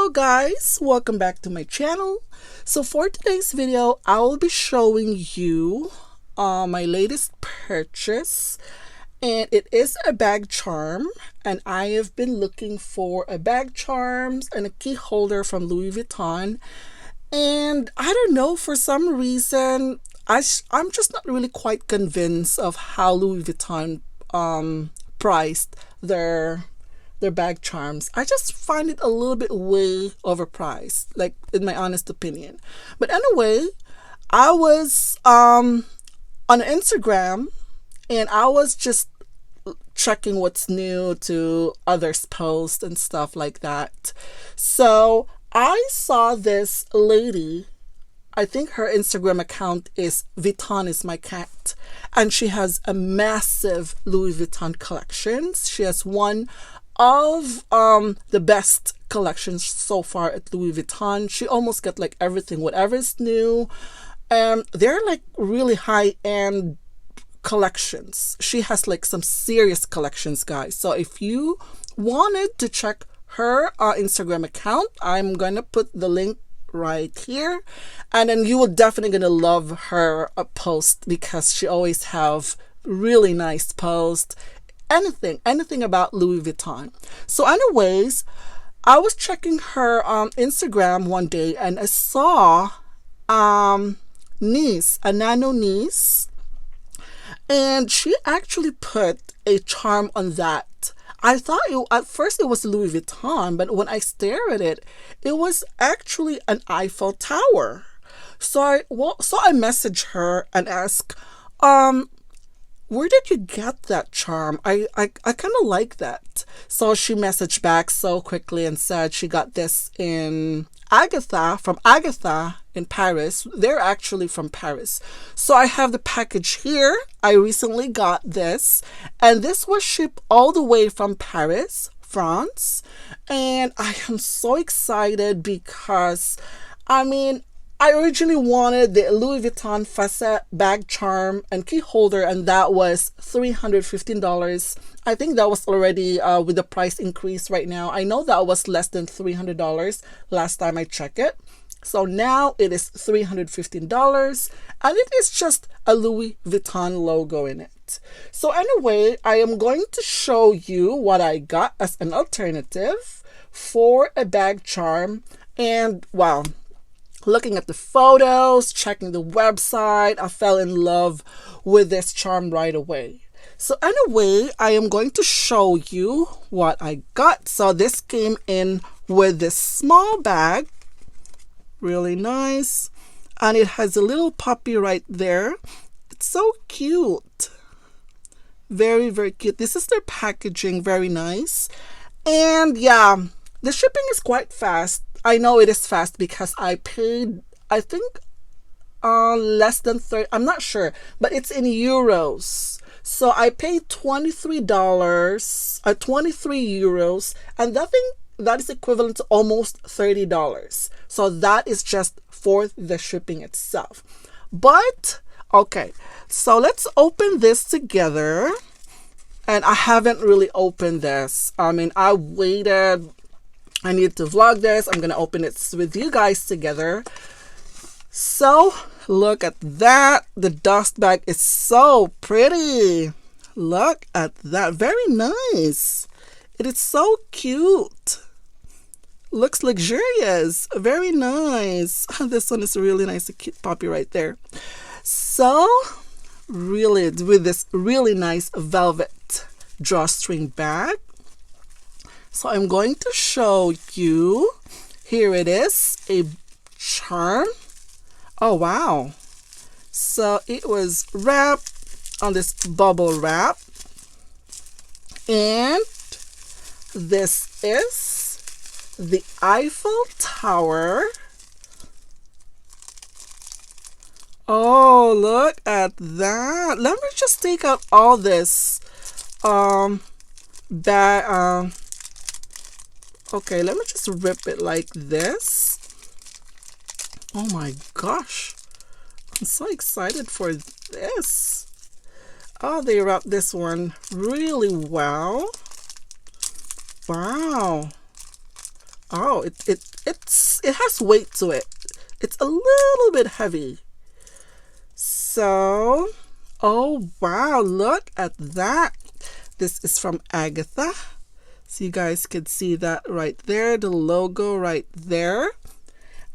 Hello guys, welcome back to my channel. So for today's video, I will be showing you my latest purchase, and it is a bag charm, and I have been looking for a bag charms and a key holder from Louis Vuitton, and I don't know, for some reason I'm just not really quite convinced of how Louis Vuitton priced their bag charms. I just find it a little bit way overpriced, like in my honest opinion. But anyway, I was on Instagram and I was just checking what's new to others' posts and stuff like that. So I saw this lady. I think her Instagram account is Vuitton is my cat, and she has a massive Louis Vuitton collections. She has one of the best collections so far at Louis Vuitton. She almost got like everything, whatever's new. They're like really high-end collections. She has like some serious collections, guys. So if you wanted to check her Instagram account, I'm gonna put the link right here, and then you will definitely gonna love her post, because she always have really nice posts, anything about Louis Vuitton. So anyways, I was checking her Instagram one day and I saw niece, a nano niece, and she actually put a charm on that. I thought at first it was Louis Vuitton, but when I stare at it, it was actually an Eiffel Tower. So I messaged her and asked, where did you get that charm? I kind of like that. So she messaged back so quickly and said she got this in AGATHA, from AGATHA in Paris. They're actually from Paris. So I have the package here. I recently got this, and this was shipped all the way from Paris, France. And I am so excited because, I mean, I originally wanted the Louis Vuitton facette bag charm and key holder, and that was $315. I think that was already with the price increase right now. I know that was less than $300 last time I checked it. So now it is $315, and it is just a Louis Vuitton logo in it. So anyway, I am going to show you what I got as an alternative for a bag charm. And wow, looking at the photos, checking the website, I fell in love with this charm right away. So anyway, I am going to show you what I got. So this came in with this small bag, really nice, and it has a little puppy right there. It's so cute, very, very cute. This is their packaging, very nice. And yeah, the shipping is quite fast. I know it is fast because I paid, I think, less than 30, I'm not sure, but it's in euros. So I paid $23, 23 euros, and that is equivalent to almost $30. So that is just for the shipping itself. But okay, so let's open this together. And I haven't really opened this. I mean, I waited. I need to vlog this. I'm gonna open it with you guys together. So look at that. The dust bag is so pretty. Look at that. Very nice. It is so cute. Looks luxurious. Very nice. This one is really nice. A cute puppy right there. So really, with this really nice velvet drawstring bag. So I'm going to show you. Here it is, a charm. Oh wow. So it was wrapped on this bubble wrap. And this is the Eiffel Tower. Oh, look at that. Let me just take out all this okay, let me just rip it like this. Oh my gosh, I'm so excited for this. Oh, they wrapped this one really well. Wow. wow, it has weight to it. It's a little bit heavy. So, oh wow, look at that. This is from Agatha. So you guys can see that right there, the logo right there.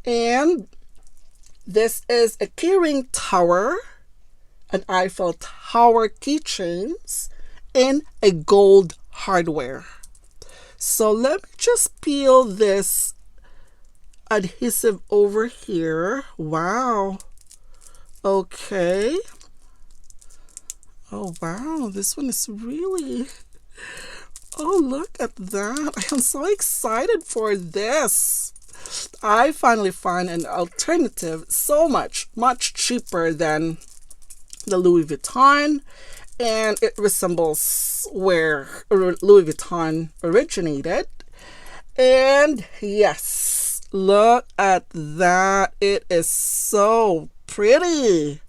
And this is a keyring tower, an Eiffel Tower keychains in a gold hardware. So let me just peel this adhesive over here. Wow. Okay. Oh wow, this one is really... Oh, look at that. I am so excited for this. I finally find an alternative so much cheaper than the Louis Vuitton, and it resembles where Louis Vuitton originated. And yes, look at that. It is so pretty.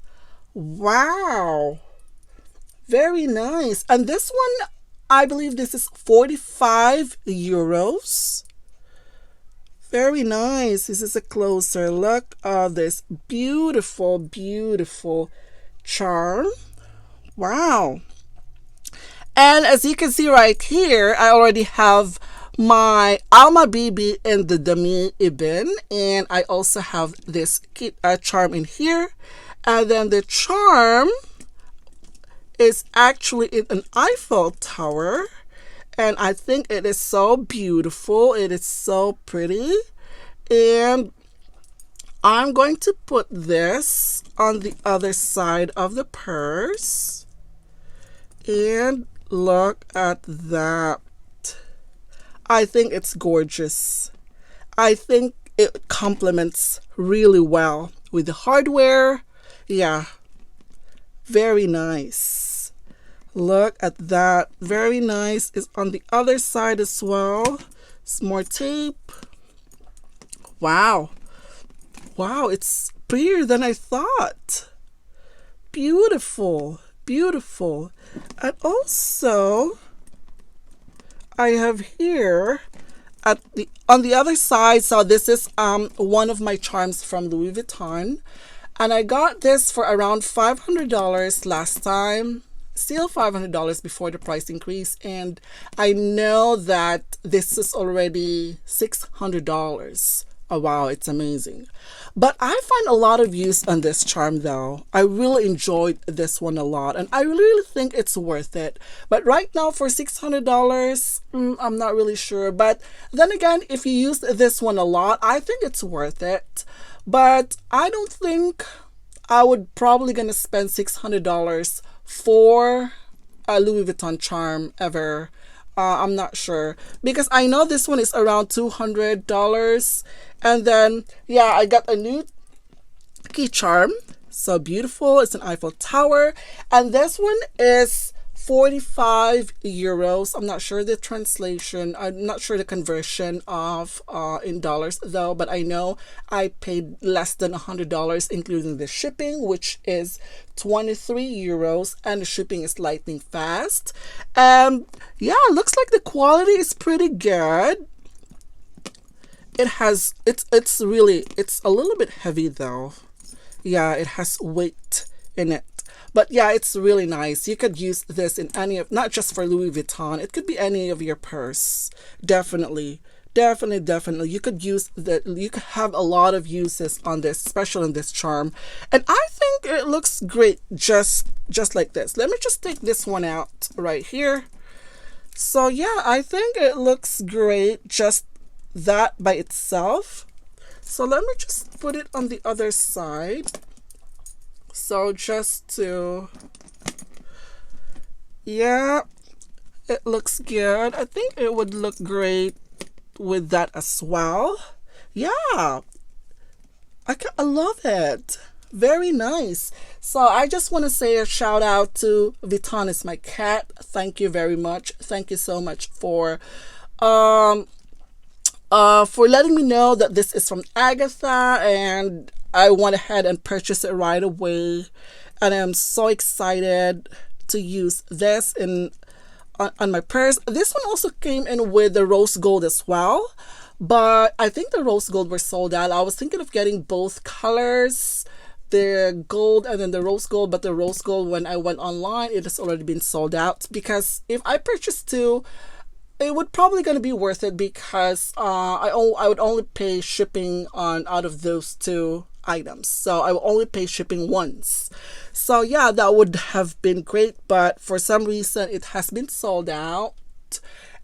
Wow. Very nice. And this one, I believe this is 45 euros. Very nice. This is a closer look of this beautiful, beautiful charm. Wow. And as you can see right here, I already have my Alma BB in the Demi Ibn, and I also have this charm in here. And then the charm is actually in an Eiffel Tower, and I think it is so beautiful. It is so pretty. And I'm going to put this on the other side of the purse. And look at that. I think it's gorgeous. I think it complements really well with the hardware. Yeah, very nice. Look at that. Very nice. It's on the other side as well. Some more tape. Wow. Wow, it's prettier than I thought. Beautiful. Beautiful. And also, I have here on the other side, so this is one of my charms from Louis Vuitton. And I got this for around $500 last time. Still $500 before the price increase, and I know that this is already $600. Oh wow, it's amazing. But I find a lot of use on this charm though. I really enjoyed this one a lot, and I really think it's worth it. But right now for $600, I'm not really sure. But then again, if you use this one a lot, I think it's worth it. But I don't think I would probably gonna spend $600 for a Louis Vuitton charm ever. I'm not sure, because I know this one is around $200. And then yeah, I got a new key charm. So beautiful. It's an Eiffel Tower, and this one is 45 euros. I'm not sure the translation. I'm not sure the conversion of in dollars though, but I know I paid less than $100 including the shipping, which is 23 euros, and the shipping is lightning fast. Yeah, it looks like the quality is pretty good. It's really a little bit heavy though. Yeah, it has weight in it. But yeah, it's really nice. You could use this in any of, not just for Louis Vuitton, it could be any of your purse. Definitely. You could use that. You could have a lot of uses on this, especially in this charm. And I think it looks great just like this. Let me just take this one out right here. So yeah, I think it looks great just that by itself. So let me just put it on the other side. So just to, yeah, it looks good. I think it would look great with that as well. Yeah, I love it. Very nice. So I just want to say a shout out to Vuitton is my cat. Thank you very much. Thank you so much for letting me know that this is from Agatha, and I went ahead and purchased it right away, and I'm so excited to use this on my purse. This one also came in with the rose gold as well, but I think the rose gold were sold out. I was thinking of getting both colors, the gold and then the rose gold, but the rose gold, when I went online, it has already been sold out, because if I purchase two, it would probably gonna be worth it, because I would only pay shipping on out of those two items, so I will only pay shipping once. So yeah, that would have been great, but for some reason it has been sold out,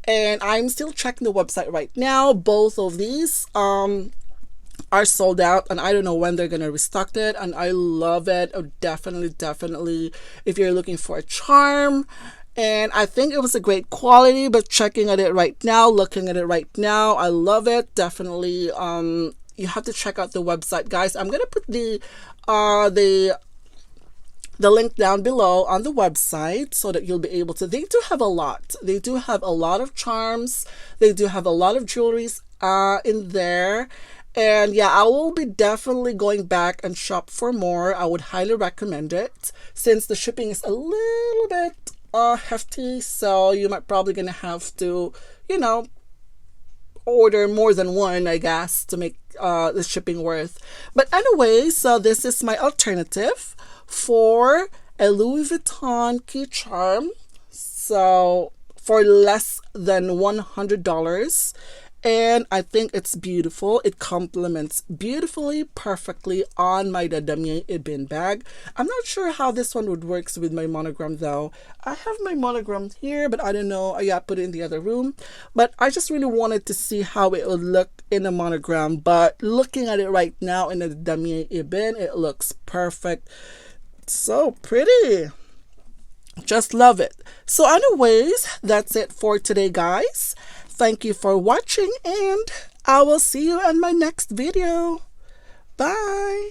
and I'm still checking the website right now. Both of these are sold out, and I don't know when they're gonna restock it, and I love it. Oh, definitely, if you're looking for a charm. And I think it was a great quality, but checking at it right now, looking at it right now, I love it. Definitely, you have to check out the website, guys. I'm gonna put the link down below on the website, so that you'll be able to. They do have a lot. They do have a lot of charms. They do have a lot of jewelries in there. And yeah, I will be definitely going back and shop for more. I would highly recommend it, since the shipping is a little bit hefty, so you might probably gonna have to, order more than one, I guess, to make the shipping worth. But anyway, so this is my alternative for a Louis Vuitton key charm, so for less than $100. And I think it's beautiful. It complements beautifully, perfectly on my Damier Ebene bag. I'm not sure how this one would work with my monogram though. I have my monogram here, but I don't know. Yeah, I put it in the other room. But I just really wanted to see how it would look in a monogram. But looking at it right now in the Damier Ebene, it looks perfect. So pretty. Just love it. So anyways, that's it for today, guys. Thank you for watching, and I will see you in my next video. Bye.